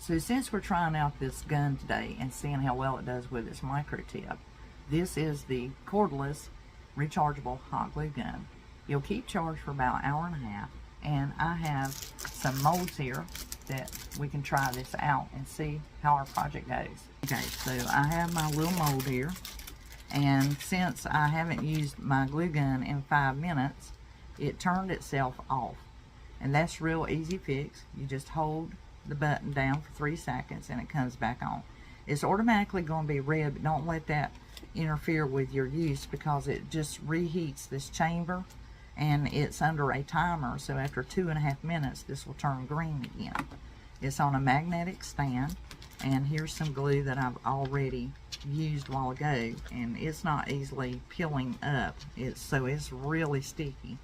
So since we're trying out this gun today and seeing how well it does with its micro tip, this is the cordless rechargeable hot glue gun. You'll keep charged for about an hour and a half, and I have some molds here that we can try this out and see how our project goes. Okay, so I have my little mold here, and since I haven't used my glue gun in 5 minutes, it turned itself off. And that's real easy fix. You just hold the button down for 3 seconds and it comes back on. It's automatically going to be red, but don't let that interfere with your use, because it just reheats this chamber and it's under a timer. So after 2.5 minutes, this will turn green again. It's on a magnetic stand, and here's some glue that I've already used a while ago, and it's not easily peeling up. So it's really sticky.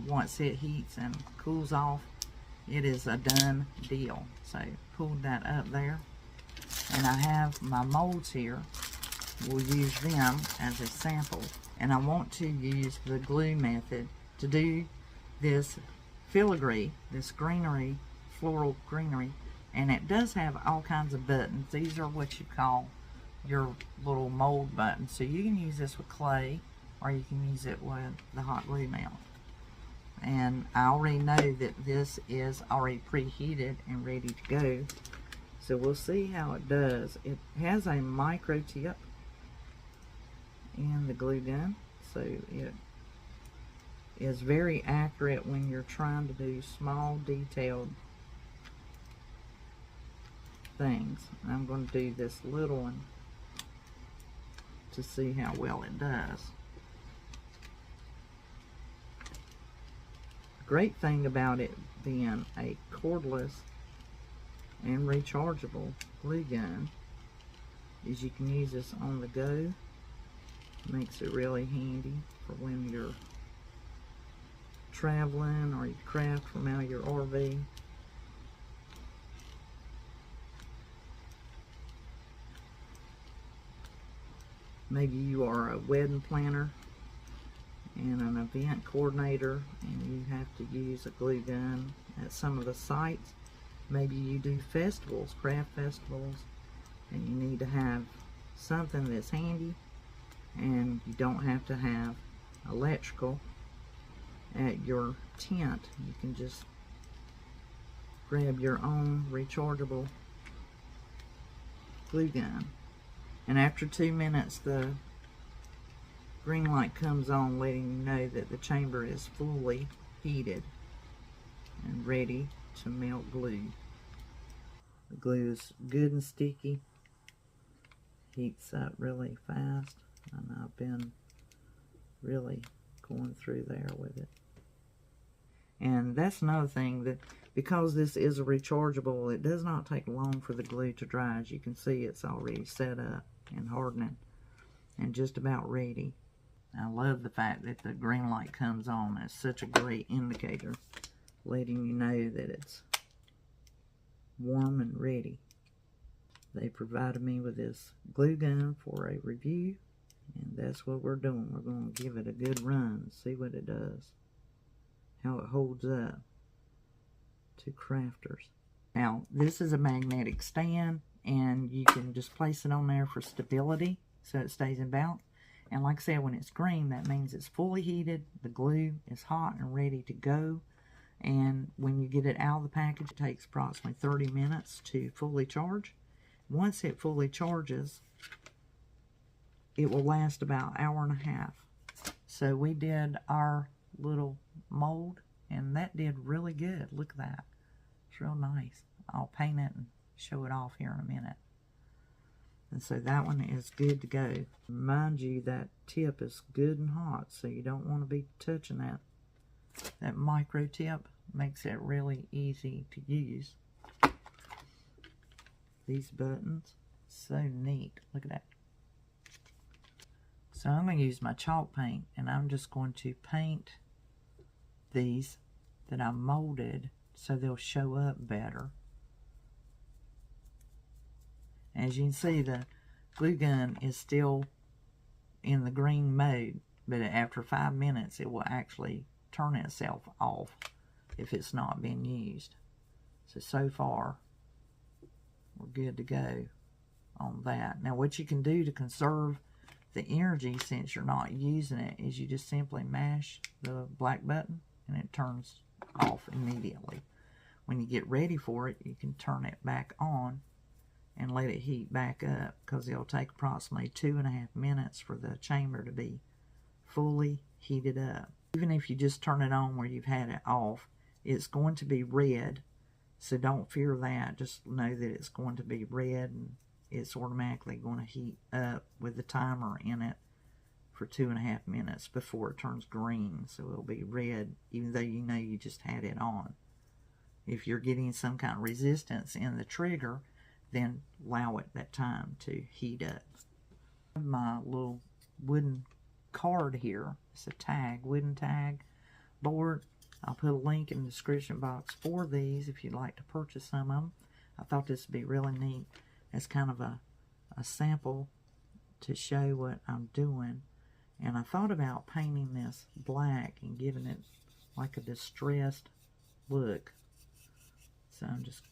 Once it heats and cools off, it is a done deal. So pulled that up there, and I have my molds here. We'll use them as a sample, and I want to use the glue method to do this filigree, this greenery, floral greenery, and it does have all kinds of buttons. These are what you call your little mold buttons. So you can use this with clay, or you can use it with the hot glue melt. And I already know that this is already preheated and ready to go, so we'll see how it does. It has a micro tip in the glue gun, so it is very accurate when you're trying to do small detailed things. I'm going to do this little one to see how well it does. Great thing about it being a cordless and rechargeable glue gun is you can use this on the go. Makes it really handy for when you're traveling or you craft from out of your RV. Maybe you are a wedding planner and an event coordinator, and you have to use a glue gun at some of the sites. Maybe you do festivals, craft festivals, and you need to have something that's handy, and you don't have to have electrical at your tent. You can just grab your own rechargeable glue gun, and after 2 minutes the green light comes on, letting you know that the chamber is fully heated and ready to melt glue. The glue is good and sticky, heats up really fast, and I've been really going through there with it. And that's another thing, that because this is a rechargeable, it does not take long for the glue to dry. As you can see, it's already set up and hardening and just about ready. I love the fact that the green light comes on. It's such a great indicator, letting you know that it's warm and ready. They provided me with this glue gun for a review, and that's what we're doing. We're going to give it a good run, see what it does, how it holds up to crafters. Now, this is a magnetic stand, and you can just place it on there for stability so it stays in balance. And like I said, when it's green, that means it's fully heated, the glue is hot and ready to go. And when you get it out of the package, it takes approximately 30 minutes to fully charge. Once it fully charges, it will last about an hour and a half. So we did our little mold, and that did really good. Look at that. It's real nice. I'll paint it and show it off here in a minute. And so that one is good to go. Mind you, that tip is good and hot, so you don't want to be touching that. That micro tip makes it really easy to use. These buttons, so neat. Look at that. So I'm going to use my chalk paint, and I'm just going to paint these that I molded so they'll show up better. As you can see, the glue gun is still in the green mode, but after 5 minutes it will actually turn itself off if it's not been used. So far we're good to go on that. Now what you can do to conserve the energy since you're not using it is you just simply mash the black button and it turns off immediately. When you get ready for it, you can turn it back on and let it heat back up, because it'll take approximately 2.5 minutes for the chamber to be fully heated up. Even if you just turn it on where you've had it off, it's going to be red, so don't fear that. Just know that it's going to be red and it's automatically going to heat up with the timer in it for 2.5 minutes before it turns green. So it'll be red even though you know you just had it on. If you're getting some kind of resistance in the trigger, then allow it that time to heat up. My little wooden card here. It's a tag, wooden tag board. I'll put a link in the description box for these if you'd like to purchase some of them. I thought this would be really neat as kind of a sample to show what I'm doing. And I thought about painting this black and giving it like a distressed look. So I'm just,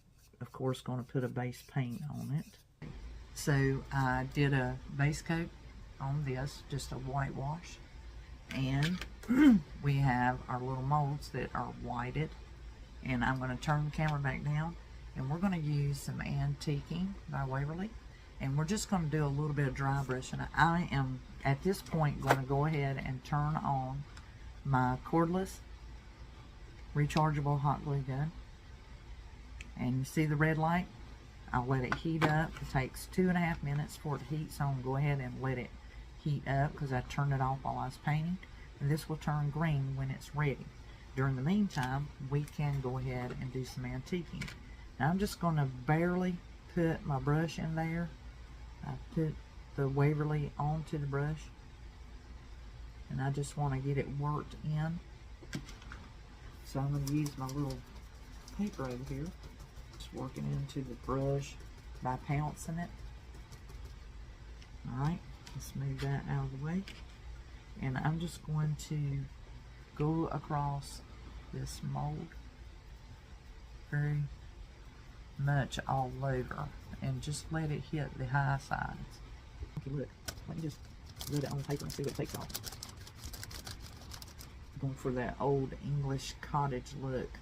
of course, going to put a base paint on it. So I did a base coat on this, just a whitewash. And we have our little molds that are whited. And I'm going to turn the camera back down. And we're going to use some Antiquing by Waverly. And we're just going to do a little bit of dry brushing. I am, at this point, going to go ahead and turn on my cordless rechargeable hot glue gun. And you see the red light? I'll let it heat up. It takes 2.5 minutes for it to heat, so I'm going to go ahead and let it heat up because I turned it off while I was painting. And this will turn green when it's ready. During the meantime, we can go ahead and do some antiquing. Now I'm just going to barely put my brush in there. I put the Waverly onto the brush. And I just want to get it worked in. So I'm going to use my little paper over here. Just working into the brush by pouncing it. Alright, let's move that out of the way. And I'm just going to go across this mold very much all over and just let it hit the high sides. Okay, look, let me just rub it on the paper and see what it takes off. Going for that old English cottage look.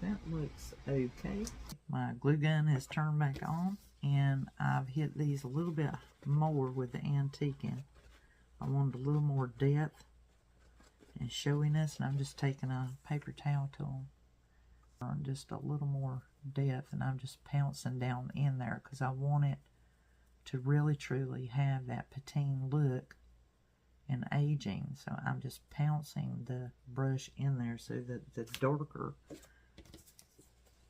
That looks okay. My glue gun is turned back on and I've hit these a little bit more with the antiquing. I wanted a little more depth and showiness, and I'm just taking a paper towel tool and just a little more depth, and I'm just pouncing down in there because I want it to really truly have that patine look and aging. So I'm just pouncing the brush in there so that the darker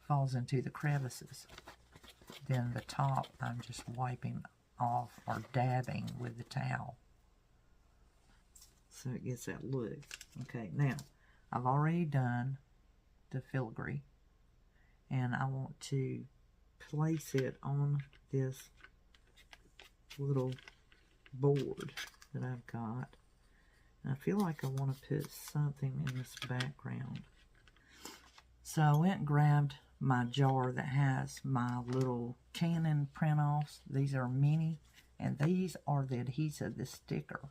falls into the crevices. Then the top I'm just wiping off or dabbing with the towel so it gets that look. Okay, now I've already done the filigree and I want to place it on this little board that I've got. And I feel like I want to put something in this background. So I went and grabbed my jar that has my little Canon print-offs. These are mini, and these are the adhesive, the sticker.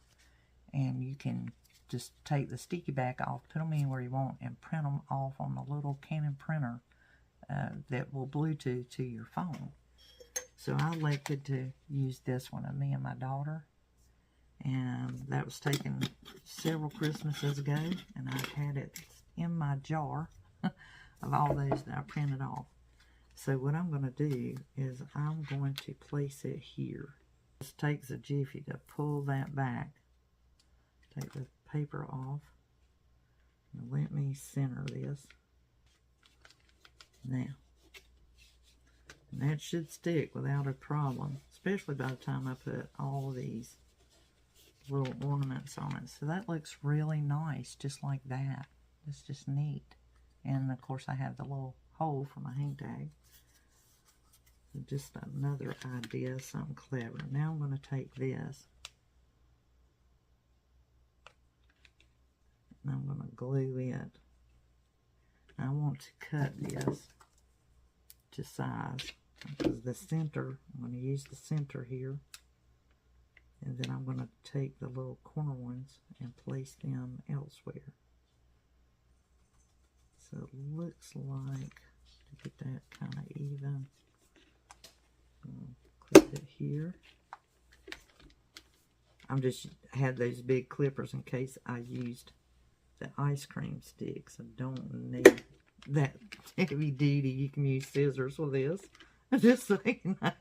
And you can just take the sticky back off, put them anywhere you want, and print them off on the little Canon printer that will Bluetooth to your phone. So I elected to use this one of me and my daughter. And that was taken several Christmases ago, and I've had it in my jar of all those that I printed off. So what I'm going to do is I'm going to place it here. This takes a jiffy to pull that back. Take the paper off. And let me center this. Now. And that should stick without a problem, especially by the time I put all these little ornaments on it. So that looks really nice, just like that. It's just neat. And of course I have the little hole for my hang tag. So just another idea, something clever. Now I'm going to take this and I'm going to glue it. I want to cut this to size. Because the center, I'm going to use the center here. And then I'm going to take the little corner ones and place them elsewhere. So it looks like, to get that kind of even, clip it here. I had those big clippers in case I used the ice cream sticks. I don't need that heavy duty. You can use scissors with this. Just so you know,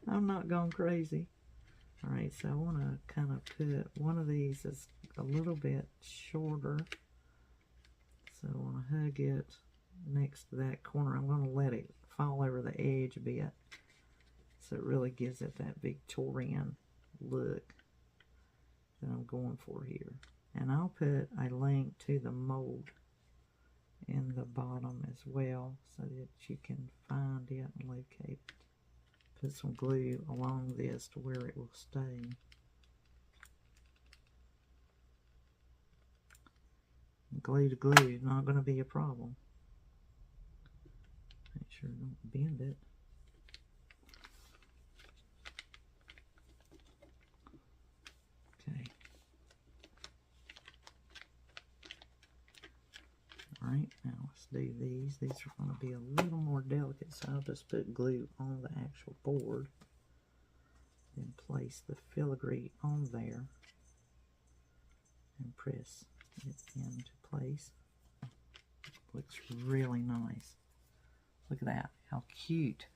I'm not going crazy. Alright, so I want to kind of put one of these is a little bit shorter. So I want to hug it next to that corner. I'm going to let it fall over the edge a bit. So it really gives it that Victorian look that I'm going for here. And I'll put a link to the mold in the bottom as well so that you can find it and locate it. Put some glue along this to where it will stay. Glue to glue, not going to be a problem. Make sure I don't bend it. Okay. Alright, now let's do these. These are going to be a little more delicate, so I'll just put glue on the actual board. Then place the filigree on there and press it into place. Looks really nice. Look at that, how cute.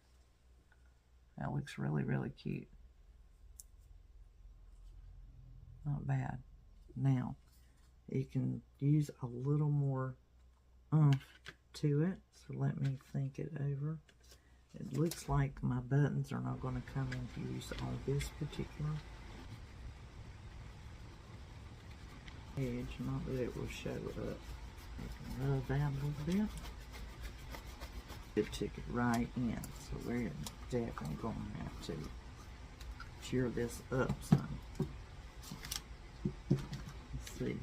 That looks really, really cute. Not bad. Now, you can use a little more to it, so let me think it over. It looks like my buttons are not going to come into use on this particular edge, not that it will show up. I can rub that a little bit. It took it right in, so we're definitely going to have to cheer this up some. Let's see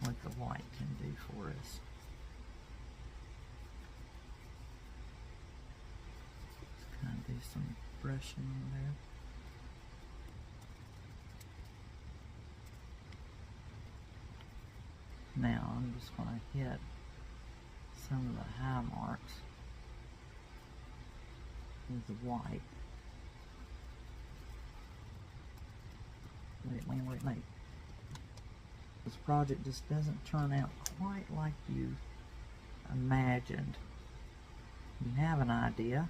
what the white can do for us. Just kind of do some brushing in there. Now I'm just going to hit some of the high marks with the white. Wait. This project just doesn't turn out quite like you imagined. You have an idea,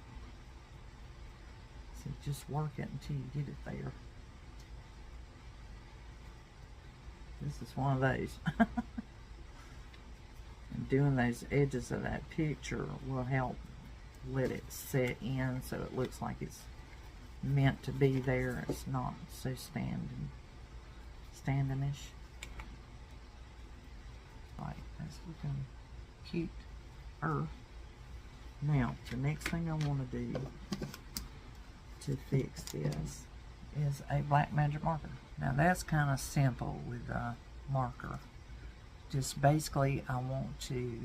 so just work it until you get it there. This is one of those. And doing those edges of that picture will help let it set in so it looks like it's meant to be there. It's not so standing-ish. Right, that's looking cute. Now, the next thing I want to do to fix this is a black magic marker. Now that's kind of simple with a marker. Just basically I want to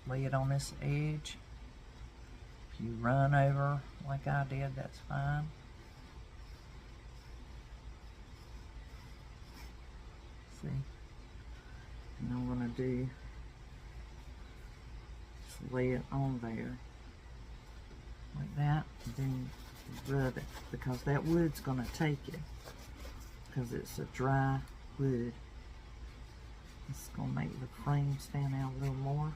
lay it on this edge. If you run over like I did, that's fine. See? And I'm going to do, just lay it on there like that, and then rub it, because that wood's going to take it, because it's a dry wood. It's going to make the frame stand out a little more.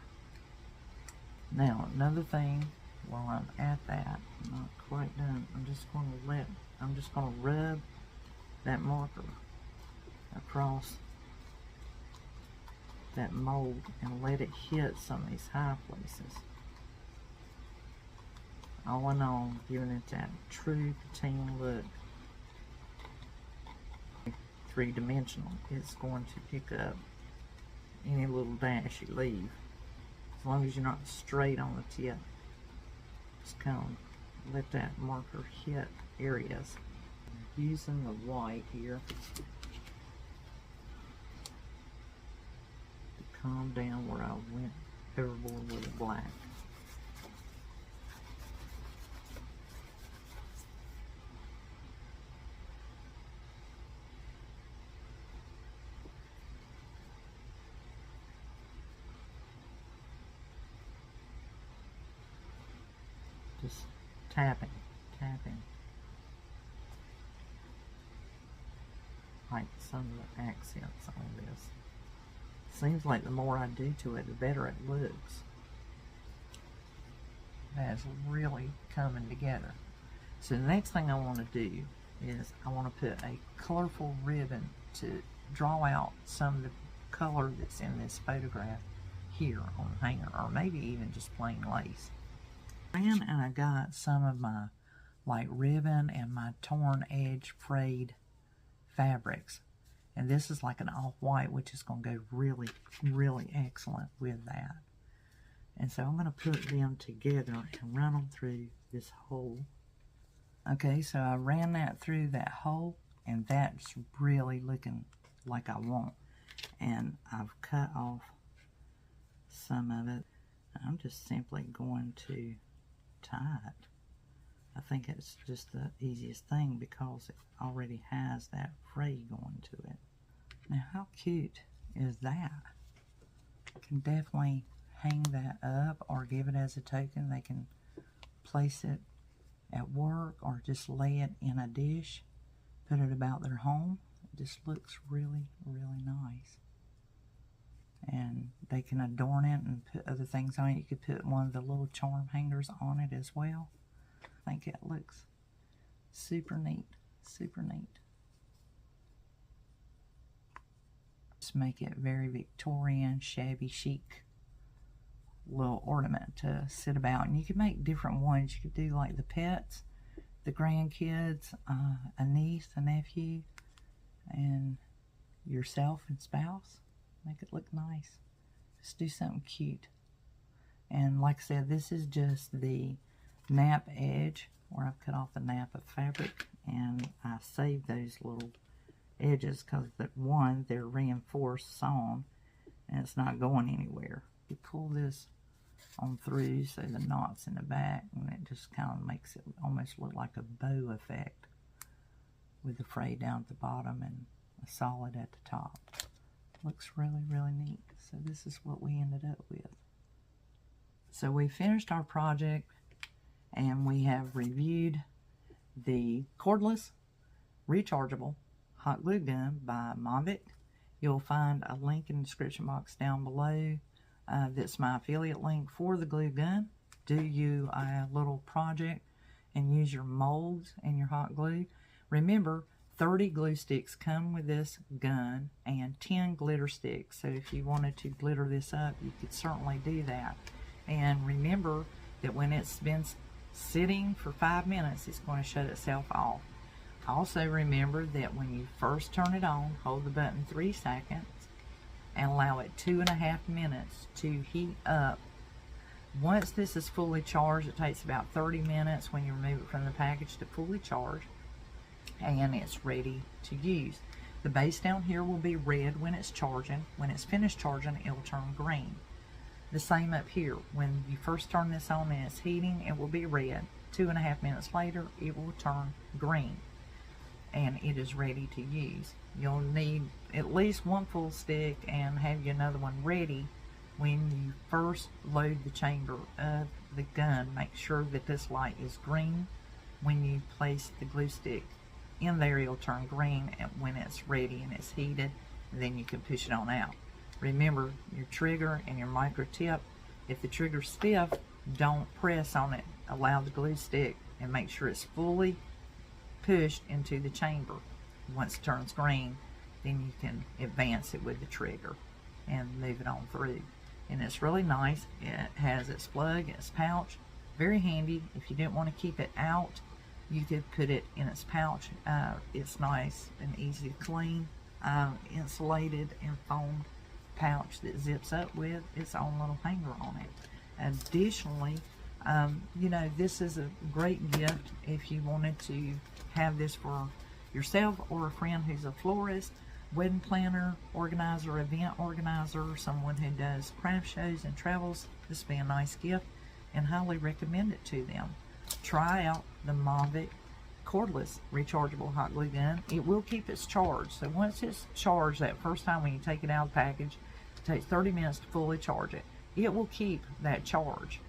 Now another thing, while I'm at that, I'm not quite done, I'm just going to rub that marker across that mold and let it hit some of these high places. All in all, giving it that true patina look. Three-dimensional. It's going to pick up any little dash you leave, as long as you're not straight on the tip. Just kind of let that marker hit areas. Using the white here to calm down where I went overboard with the black. just tapping, like some of the accents on this. Seems like the more I do to it, the better it looks. That's really coming together. So the next thing I want to do is I want to put a colorful ribbon to draw out some of the color that's in this photograph here on the hanger, or maybe even just plain lace. And I got some of my like ribbon and my torn edge frayed fabrics, and this is like an off-white, which is going to go really, really excellent with that. And so I'm going to put them together and run them through this hole. Okay, so I ran that through that hole, and that's really looking like I want. And I've cut off some of it. I'm just simply going to tie it. I think it's just the easiest thing because it already has that fray going to it. Now, how cute is that? Can definitely hang that up or give it as a token. They can place it at work or just lay it in a dish, put it about their home. It just looks really, really nice. And they can adorn it and put other things on it. You could put one of the little charm hangers on it as well. I think it looks super neat, super neat. Just make it very Victorian, shabby chic little ornament to sit about. And you can make different ones. You could do like the pets, the grandkids, a niece, a nephew, and yourself and spouse. Make it look nice. Just do something cute. And like I said, this is just the nap edge where I've cut off the nap of fabric, and I saved those little edges because they're reinforced sewn and it's not going anywhere. You pull this on through so the knot's in the back, and it just kind of makes it almost look like a bow effect with the fray down at the bottom and a solid at the top. Looks really, really neat. So this is what we ended up with. So we finished our project, and we have reviewed the cordless rechargeable hot glue gun by Monvict. You'll find a link in the description box down below. That's my affiliate link for the glue gun. Do you a little project and use your molds and your hot glue. Remember, 30 glue sticks come with this gun and 10 glitter sticks. So if you wanted to glitter this up, you could certainly do that. And remember that when it's been sitting for 5 minutes, it's going to shut itself off. Also remember that when you first turn it on, hold the button 3 seconds and allow it 2.5 minutes to heat up. Once this is fully charged, it takes about 30 minutes when you remove it from the package to fully charge, and it's ready to use. The base down here will be red when it's charging. When it's finished charging, it'll turn green. The same up here. When you first turn this on and it's heating, it will be red. 2.5 minutes later, it will turn green, and it is ready to use. You'll need at least one full stick and have you another one ready when you first load the chamber of the gun. Make sure that this light is green. When you place the glue stick in there, it'll turn green, and when it's ready and it's heated, then you can push it on out. Remember your trigger and your micro tip. If the trigger's stiff, don't press on it. Allow the glue stick and make sure it's fully pushed into the chamber. Once it turns green, then you can advance it with the trigger and move it on through. And it's really nice. It has its plug, its pouch, very handy. If you didn't want to keep it out, you could put it in its pouch. It's nice and easy to clean, insulated and foamed pouch that zips up with its own little hanger on it. Additionally, you know, this is a great gift if you wanted to have this for yourself or a friend who's a florist, wedding planner, organizer, event organizer, someone who does craft shows and travels. This would be a nice gift, and highly recommend it to them. Try out the Monvict cordless rechargeable hot glue gun. It will keep its charge. So once it's charged, that first time when you take it out of the package, it takes 30 minutes to fully charge it. It will keep that charge.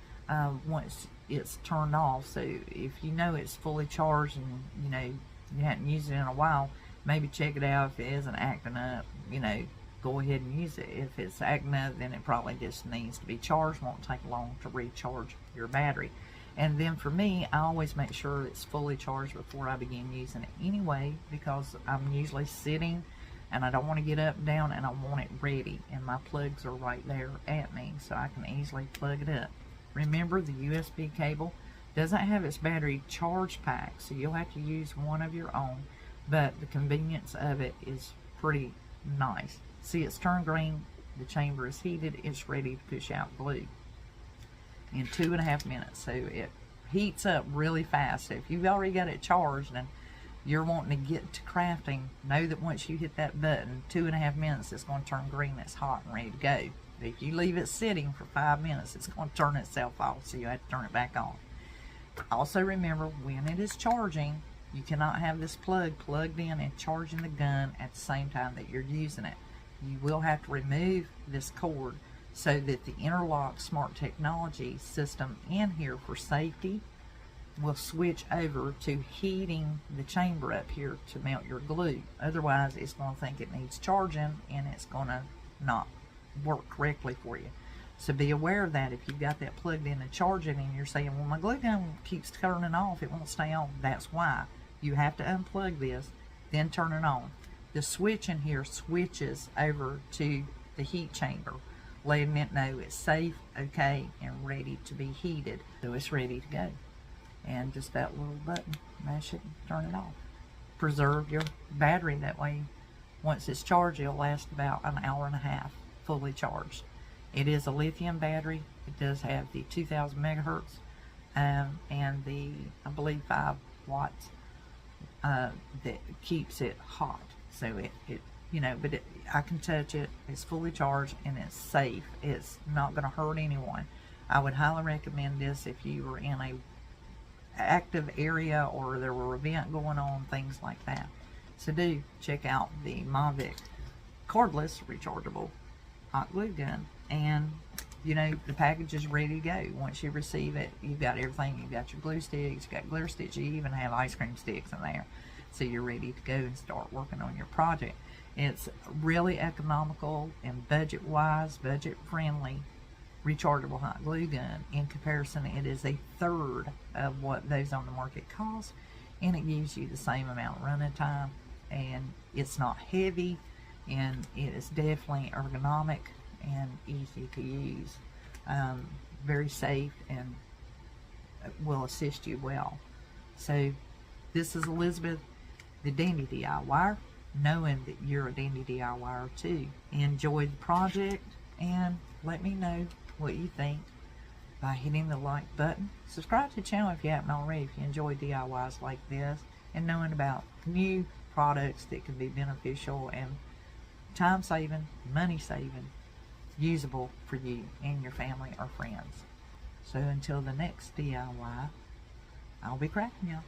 Once it's turned off. So if you know it's fully charged and you know you hadn't used it in a while, maybe check it out. If it isn't acting up, you know, go ahead and use it. If it's acting up, then it probably just needs to be charged. Won't take long to recharge your battery. And then for me, I always make sure it's fully charged before I begin using it anyway, because I'm usually sitting and I don't want to get up and down, and I want it ready, and my plugs are right there at me so I can easily plug it up. Remember, the USB cable doesn't have its battery charge pack, so you'll have to use one of your own, but the convenience of it is pretty nice. See, it's turned green, the chamber is heated, it's ready to push out glue in 2.5 minutes. So it heats up really fast. So if you've already got it charged and you're wanting to get to crafting, know that once you hit that button, 2.5 minutes, it's going to turn green. It's hot and ready to go. But if you leave it sitting for 5 minutes, it's going to turn itself off, so you have to turn it back on. Also remember, when it is charging, you cannot have this plug plugged in and charging the gun at the same time that you're using it. You will have to remove this cord so that the interlock smart technology system in here for safety will switch over to heating the chamber up here to melt your glue. Otherwise, it's going to think it needs charging and it's going to not work correctly for you. So be aware of that. If you've got that plugged in and charging and you're saying, well, my glue gun keeps turning off, it won't stay on, that's why. You have to unplug this, then turn it on. The switch in here switches over to the heat chamber, letting it know it's safe, okay, and ready to be heated. So it's ready to go. And just that little button, mash it and turn it off. Preserve your battery that way. Once it's charged, it'll last about an hour and a half fully charged. It is a lithium battery. It does have the 2000 megahertz and the, I believe, 5 watts that keeps it hot. So it you know, but I can touch it. It's fully charged and it's safe. It's not going to hurt anyone. I would highly recommend this if you were in a active area or there were an event going on, things like that. So do check out the Monvict cordless rechargeable hot glue gun, and you know the package is ready to go. Once you receive it, you've got everything. You've got your glue sticks, you've got glitter sticks, you even have ice cream sticks in there, so you're ready to go and start working on your project. It's really economical and budget wise, budget friendly rechargeable hot glue gun. In comparison, it is a third of what those on the market cost, and it gives you the same amount of running time, and it's not heavy, and it is definitely ergonomic and easy to use. Very safe and will assist you well. So this is Elizabeth, the Dandy DIYer, knowing that you're a Dandy DIYer too. Enjoy the project and let me know what you think by hitting the like button. Subscribe to the channel if you haven't already, if you enjoy DIYs like this and knowing about new products that can be beneficial and time saving, money saving, usable for you and your family or friends. So until the next DIY, I'll be crafting y'all.